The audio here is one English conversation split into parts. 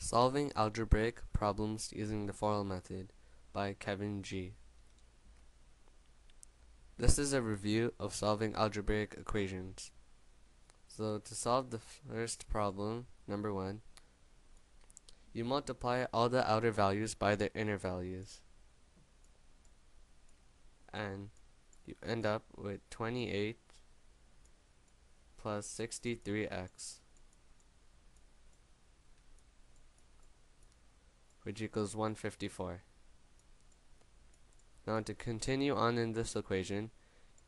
Solving Algebraic Problems Using the FOIL Method by Kevin G. This is a review of solving algebraic equations. So to solve the first problem, number 1, you multiply all the outer values by their inner values. And you end up with 28 plus 63x, which equals 154. Now to continue on in this equation,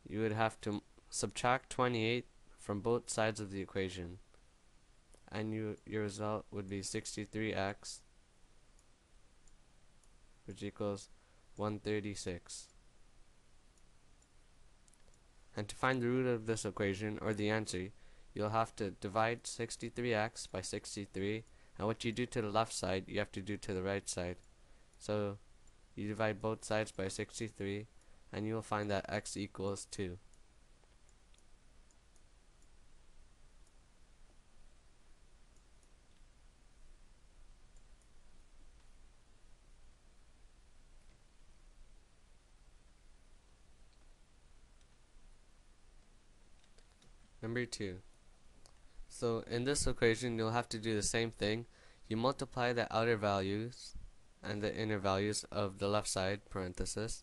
you would have to subtract 28 from both sides of the equation, and your result would be 63x, which equals 136. And to find the root of this equation, or the answer, you'll have to divide 63x by 63, and what you do to the left side, you have to do to the right side. So you divide both sides by 63, and you will find that x equals 2. Number 2. So in this equation, you'll have to do the same thing. You multiply the outer values and the inner values of the left side, parenthesis.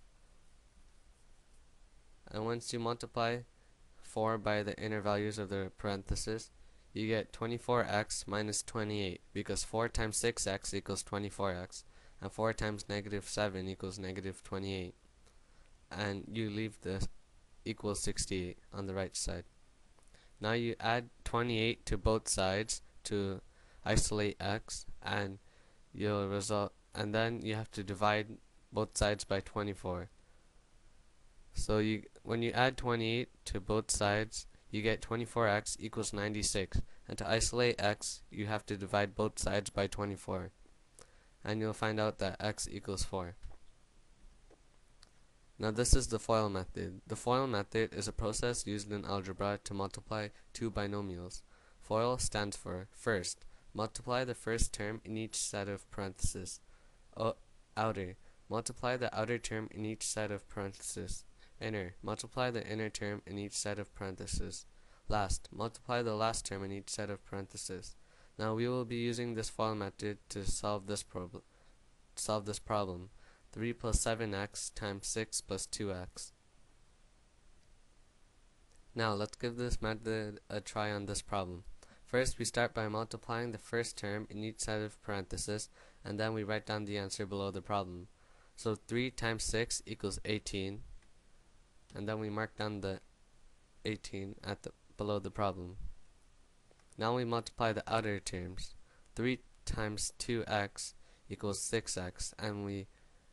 And once you multiply 4 by the inner values of the parenthesis, you get 24x minus 28, because 4 times 6x equals 24x, and 4 times negative 7 equals negative 28. And you leave the equals 68 on the right side. Now you add 28 to both sides to isolate x, and you'll result, and then you have to divide both sides by 24. So when you add 28 to both sides, you get 24x equals 96, and to isolate x, you have to divide both sides by 24, and you'll find out that x equals 4. Now this is the FOIL method. The FOIL method is a process used in algebra to multiply two binomials. FOIL stands for first. Multiply the first term in each set of parentheses. Outer. Multiply the outer term in each set of parentheses. Inner. Multiply the inner term in each set of parentheses. Last. Multiply the last term in each set of parentheses. Now we will be using this FOIL method to solve this problem. 3 plus 7x times 6 plus 2x. Now let's give this method a try on this problem. First, we start by multiplying the first term in each set of parentheses, and then we write down the answer below the problem. So 3 times 6 equals 18, and then we mark down the 18 below the problem. Now we multiply the outer terms. 3 times 2x equals 6x, and we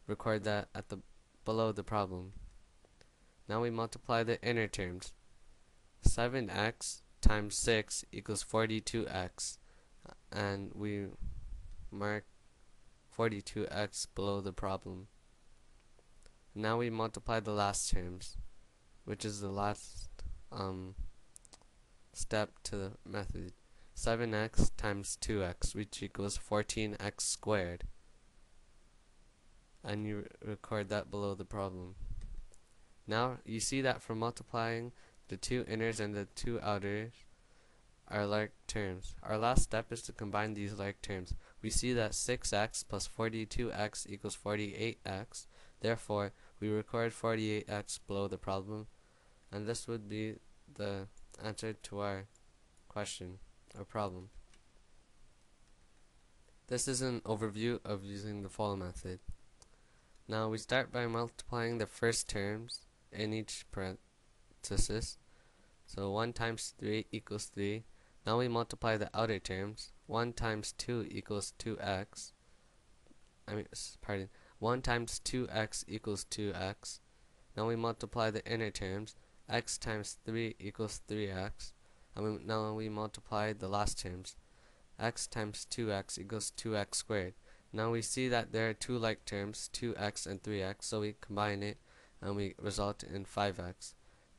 record that below the problem. Now we multiply the inner terms. 7x times 6 equals 42x, and we mark 42x below the problem. Now we multiply the last terms, which is the last step to the method. 7x times 2x, which equals 14x squared, and you record that below the problem. Now you see that from multiplying the two inners and the two outers are like terms. Our last step is to combine these like terms. We see that 6x plus 42x equals 48x. Therefore, we record 48x below the problem, and this would be the answer to our question or problem. This is an overview of using the FOIL method. Now we start by multiplying the first terms in each parenthesis. So 1 times 3 equals 3. Now we multiply the outer terms. 1 times 2 equals 2x. 1 times 2x equals 2x. Now we multiply the inner terms. X times 3 equals 3x. And now we multiply the last terms. X times 2x equals 2x squared. Now we see that there are two like terms, 2x and 3x, so we combine it and we result in 5x.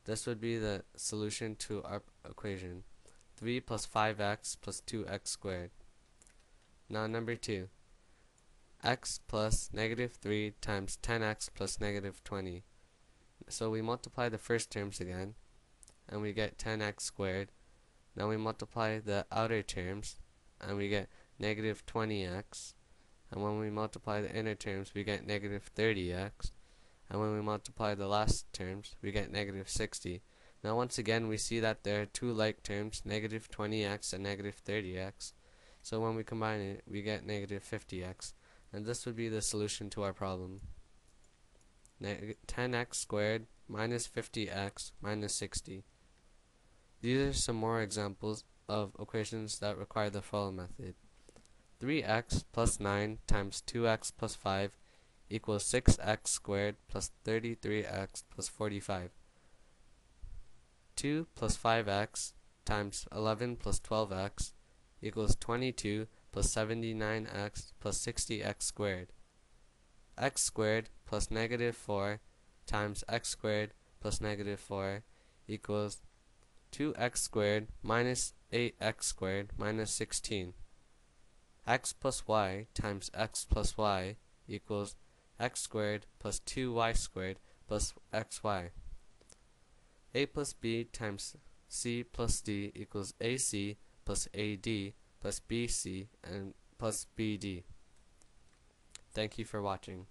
This would be the solution to our equation. 3 plus 5x plus 2x squared. Now number 2. X plus negative 3 times 10x plus negative 20. So we multiply the first terms again, and we get 10x squared. Now we multiply the outer terms, and we get negative 20x. And when we multiply the inner terms, we get negative 30x. And when we multiply the last terms, we get negative 60. Now once again, we see that there are two like terms, negative 20x and negative 30x. So when we combine it, we get negative 50x. And this would be the solution to our problem. 10x squared minus 50x minus 60. These are some more examples of equations that require the follow method. 3x plus 9 times 2x plus 5 equals 6x squared plus 33x plus 45. 2 plus 5x times 11 plus 12x equals 22 plus 79x plus 60x squared. X squared plus negative 4 times x squared plus negative 4 equals 2x squared minus 8x squared minus 16. X plus y times x plus y equals x squared plus 2y squared plus xy. A plus b times c plus d equals ac plus ad plus bc and plus bd. Thank you for watching.